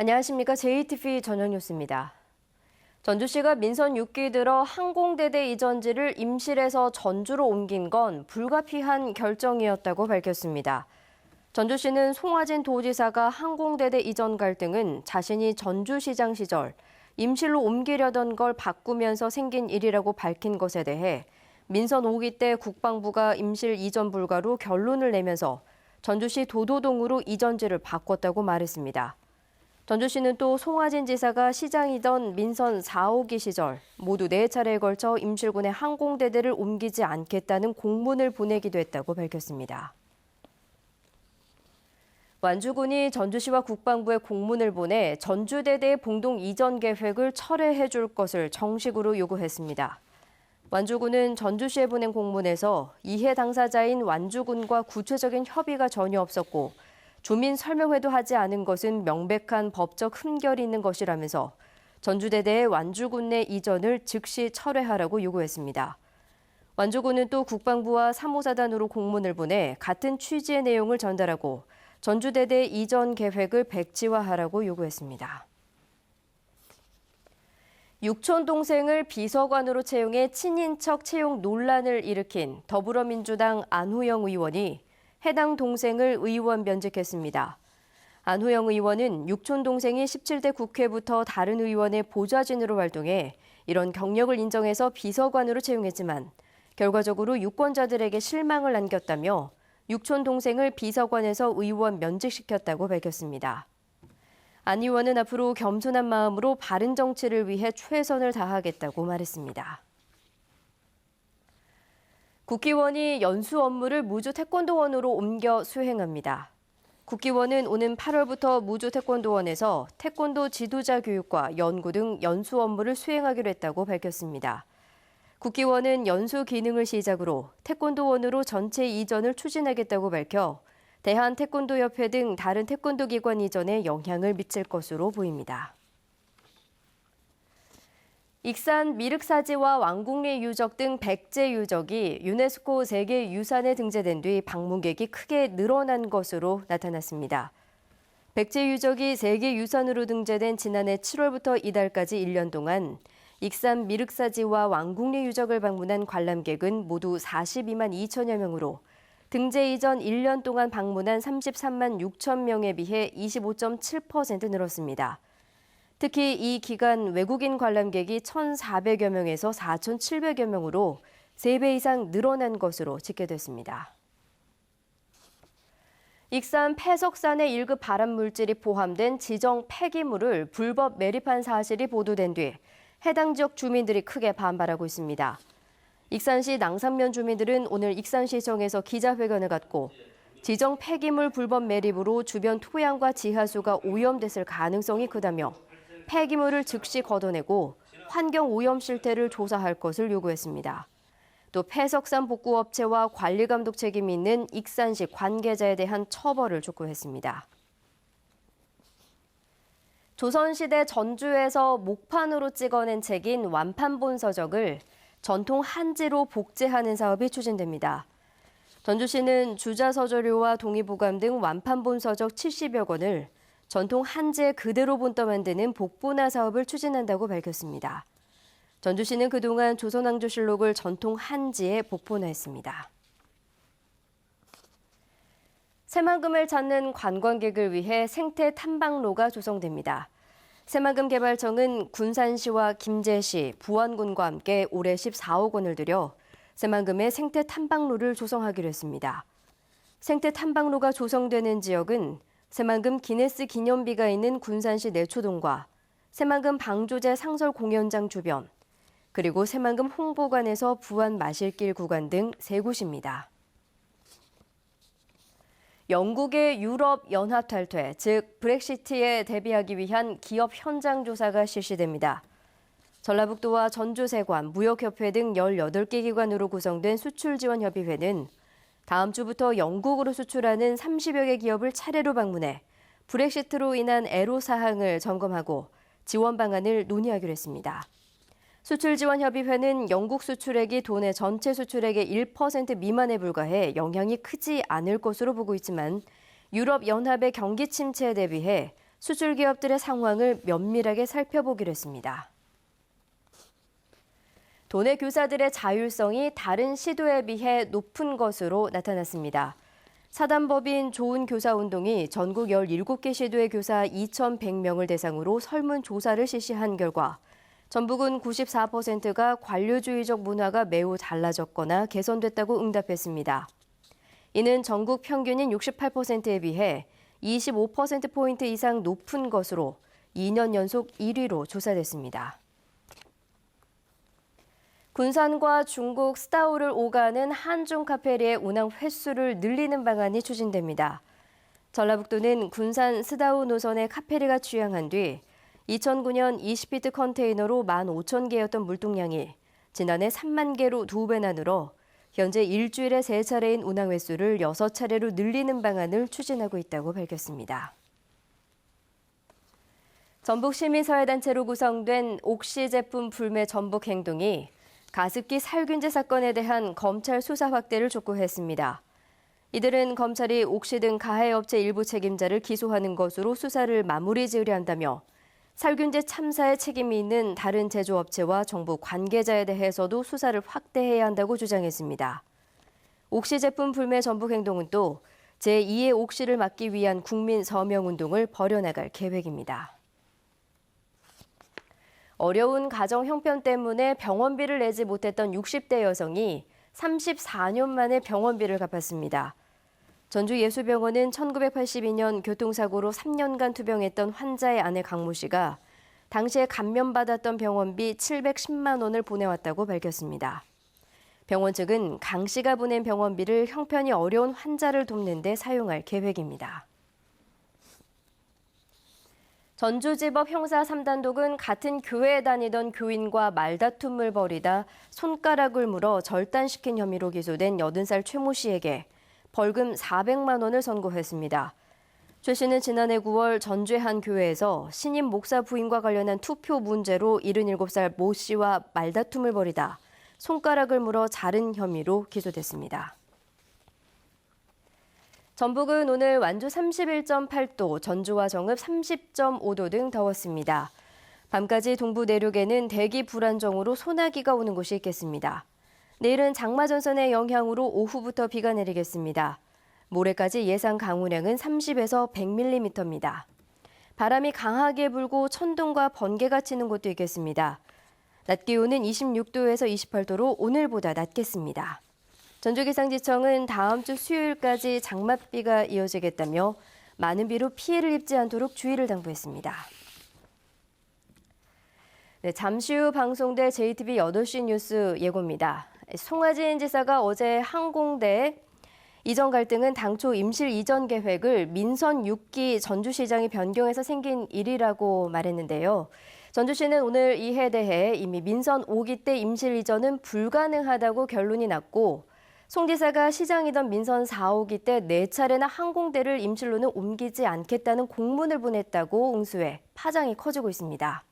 안녕하십니까. JTV 저녁 뉴스입니다. 전주시가 민선 6기 들어 항공대대 이전지를 임실에서 전주로 옮긴 건 불가피한 결정이었다고 밝혔습니다. 전주시는 송화진 도지사가 항공대대 이전 갈등은 자신이 전주시장 시절 임실로 옮기려던 걸 바꾸면서 생긴 일이라고 밝힌 것에 대해 민선 5기 때 국방부가 임실 이전 불가로 결론을 내면서 전주시 도도동으로 이전지를 바꿨다고 말했습니다. 전주시는 또 송화진 지사가 시장이던 민선 4, 5기 시절 모두 4차례에 걸쳐 임실군의 항공대대를 옮기지 않겠다는 공문을 보내기도 했다고 밝혔습니다. 완주군이 전주시와 국방부에 공문을 보내 전주대대의 봉동 이전 계획을 철회해 줄 것을 정식으로 요구했습니다. 완주군은 전주시에 보낸 공문에서 이해 당사자인 완주군과 구체적인 협의가 전혀 없었고 주민 설명회도 하지 않은 것은 명백한 법적 흠결이 있는 것이라면서 전주대대의 완주군 내 이전을 즉시 철회하라고 요구했습니다. 완주군은 또 국방부와 3호사단으로 공문을 보내 같은 취지의 내용을 전달하고 전주대대 이전 계획을 백지화하라고 요구했습니다. 육촌 동생을 비서관으로 채용해 친인척 채용 논란을 일으킨 더불어민주당 안호영 의원이 해당 동생을 의원 면직했습니다. 안호영 의원은 육촌 동생이 17대 국회부터 다른 의원의 보좌진으로 활동해 이런 경력을 인정해서 비서관으로 채용했지만 결과적으로 유권자들에게 실망을 안겼다며 육촌 동생을 비서관에서 의원 면직시켰다고 밝혔습니다. 안 의원은 앞으로 겸손한 마음으로 바른 정치를 위해 최선을 다하겠다고 말했습니다. 국기원이 연수 업무를 무주 태권도원으로 옮겨 수행합니다. 국기원은 오는 8월부터 무주 태권도원에서 태권도 지도자 교육과 연구 등 연수 업무를 수행하기로 했다고 밝혔습니다. 국기원은 연수 기능을 시작으로 태권도원으로 전체 이전을 추진하겠다고 밝혀 대한태권도협회 등 다른 태권도 기관 이전에 영향을 미칠 것으로 보입니다. 익산 미륵사지와 왕궁리 유적 등 100제 유적이 유네스코 세계유산에 등재된 뒤 방문객이 크게 늘어난 것으로 나타났습니다. 100제 유적이 세계유산으로 등재된 지난해 7월부터 이달까지 1년 동안 익산 미륵사지와 왕궁리 유적을 방문한 관람객은 모두 42만 2천여 명으로 등재 이전 1년 동안 방문한 33만 6천 명에 비해 25.7% 늘었습니다. 특히 이 기간 외국인 관람객이 1,400여 명에서 4,700여 명으로 3배 이상 늘어난 것으로 집계됐습니다. 익산 폐석산의 1급 발암물질이 포함된 지정 폐기물을 불법 매립한 사실이 보도된 뒤 해당 지역 주민들이 크게 반발하고 있습니다. 익산시 낭산면 주민들은 오늘 익산시청에서 기자회견을 갖고 지정 폐기물 불법 매립으로 주변 토양과 지하수가 오염됐을 가능성이 크다며 폐기물을 즉시 걷어내고 환경 오염 실태를 조사할 것을 요구했습니다. 또 폐석산 복구업체와 관리감독 책임이 있는 익산시 관계자에 대한 처벌을 촉구했습니다. 조선시대 전주에서 목판으로 찍어낸 책인 완판본 서적을 전통 한지로 복제하는 사업이 추진됩니다. 전주시는 주자서조료와 동의보감 등 완판본 서적 70여 권을 전통 한지에 그대로 본떠 만드는 복본화 사업을 추진한다고 밝혔습니다. 전주시는 그동안 조선왕조실록을 전통 한지에 복본화했습니다. 새만금을 찾는 관광객을 위해 생태 탐방로가 조성됩니다. 새만금 개발청은 군산시와 김제시, 부안군과 함께 올해 14억 원을 들여 새만금의 생태 탐방로를 조성하기로 했습니다. 생태 탐방로가 조성되는 지역은 새만금 기네스 기념비가 있는 군산시 내초동과 새만금 방조제 상설 공연장 주변, 그리고 새만금 홍보관에서 부안 마실길 구간 등 3곳입니다. 영국의 유럽 연합 탈퇴, 즉 브렉시트에 대비하기 위한 기업 현장 조사가 실시됩니다. 전라북도와 전주세관, 무역협회 등 18개 기관으로 구성된 수출지원협의회는 다음 주부터 영국으로 수출하는 30여 개 기업을 차례로 방문해 브렉시트로 인한 애로사항을 점검하고 지원 방안을 논의하기로 했습니다. 수출지원협의회는 영국 수출액이 도내 전체 수출액의 1% 미만에 불과해 영향이 크지 않을 것으로 보고 있지만 유럽연합의 경기 침체에 대비해 수출 기업들의 상황을 면밀하게 살펴보기로 했습니다. 도내 교사들의 자율성이 다른 시도에 비해 높은 것으로 나타났습니다. 사단법인 좋은교사운동이 전국 17개 시도의 교사 2,100명을 대상으로 설문조사를 실시한 결과 전북은 94%가 관료주의적 문화가 매우 달라졌거나 개선됐다고 응답했습니다. 이는 전국 평균인 68%에 비해 25%포인트 이상 높은 것으로 2년 연속 1위로 조사됐습니다. 군산과 중국 스다우를 오가는 한중 카페리의 운항 횟수를 늘리는 방안이 추진됩니다. 전라북도는 군산 스다우 노선의 카페리가 취항한 뒤 2009년 20피트 컨테이너로 15,000개였던 물동량이 지난해 3만 개로 2배나 늘어 현재 일주일에 3차례인 운항 횟수를 6차례로 늘리는 방안을 추진하고 있다고 밝혔습니다. 전북 시민사회단체로 구성된 옥시 제품 불매 전북 행동이 가습기 살균제 사건에 대한 검찰 수사 확대를 촉구했습니다. 이들은 검찰이 옥시 등 가해업체 일부 책임자를 기소하는 것으로 수사를 마무리 지으려 한다며 살균제 참사에 책임이 있는 다른 제조업체와 정부 관계자에 대해서도 수사를 확대해야 한다고 주장했습니다. 옥시 제품 불매 전북 행동은 또 제2의 옥시를 막기 위한 국민 서명운동을 벌여나갈 계획입니다. 어려운 가정 형편 때문에 병원비를 내지 못했던 60대 여성이 34년 만에 병원비를 갚았습니다. 전주예수병원은 1982년 교통사고로 3년간 투병했던 환자의 아내 강모 씨가 당시에 감면받았던 병원비 710만 원을 보내왔다고 밝혔습니다. 병원 측은 강 씨가 보낸 병원비를 형편이 어려운 환자를 돕는 데 사용할 계획입니다. 전주지법 형사 3단독은 같은 교회에 다니던 교인과 말다툼을 벌이다 손가락을 물어 절단시킨 혐의로 기소된 80살 최 모 씨에게 벌금 400만 원을 선고했습니다. 최 씨는 지난해 9월 전주의 한 교회에서 신임 목사 부인과 관련한 투표 문제로 77살 모 씨와 말다툼을 벌이다 손가락을 물어 자른 혐의로 기소됐습니다. 전북은 오늘 완주 31.8도, 전주와 정읍 30.5도 등 더웠습니다. 밤까지 동부 내륙에는 대기 불안정으로 소나기가 오는 곳이 있겠습니다. 내일은 장마전선의 영향으로 오후부터 비가 내리겠습니다. 모레까지 예상 강우량은 30에서 100mm입니다. 바람이 강하게 불고 천둥과 번개가 치는 곳도 있겠습니다. 낮 기온은 26도에서 28도로 오늘보다 낮겠습니다. 전주기상지청은 다음 주 수요일까지 장맛비가 이어지겠다며 많은 비로 피해를 입지 않도록 주의를 당부했습니다. 네, 잠시 후 방송될 JTBC 8시 뉴스 예고입니다. 송하진 지사가 어제 항공대 이전 갈등은 당초 임실 이전 계획을 민선 6기 전주시장이 변경해서 생긴 일이라고 말했는데요. 전주시는 오늘 이에 대해 이미 민선 5기 때 임실 이전은 불가능하다고 결론이 났고 송 지사가 시장이던 민선 4, 5기 때 4차례나 항공대를 임실로는 옮기지 않겠다는 공문을 보냈다고 응수해 파장이 커지고 있습니다.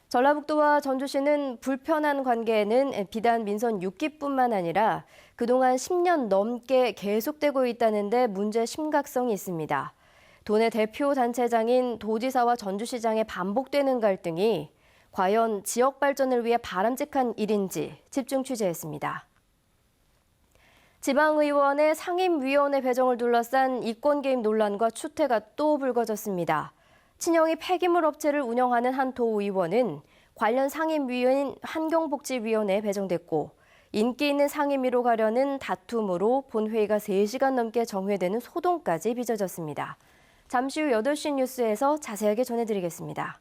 전라북도와 전주시는 불편한 관계에는 비단 민선 6기뿐만 아니라 그동안 10년 넘게 계속되고 있다는데 문제 심각성이 있습니다. 도내 대표 단체장인 도지사와 전주시장의 반복되는 갈등이 과연 지역 발전을 위해 바람직한 일인지 집중 취재했습니다. 지방의원의 상임위원회 배정을 둘러싼 이권 개입 논란과 추태가 또 불거졌습니다. 친형이 폐기물 업체를 운영하는 한 도의원은 관련 상임위인 환경복지위원회에 배정됐고 인기 있는 상임위로 가려는 다툼으로 본회의가 3시간 넘게 정회되는 소동까지 빚어졌습니다. 잠시 후 8시 뉴스에서 자세하게 전해드리겠습니다.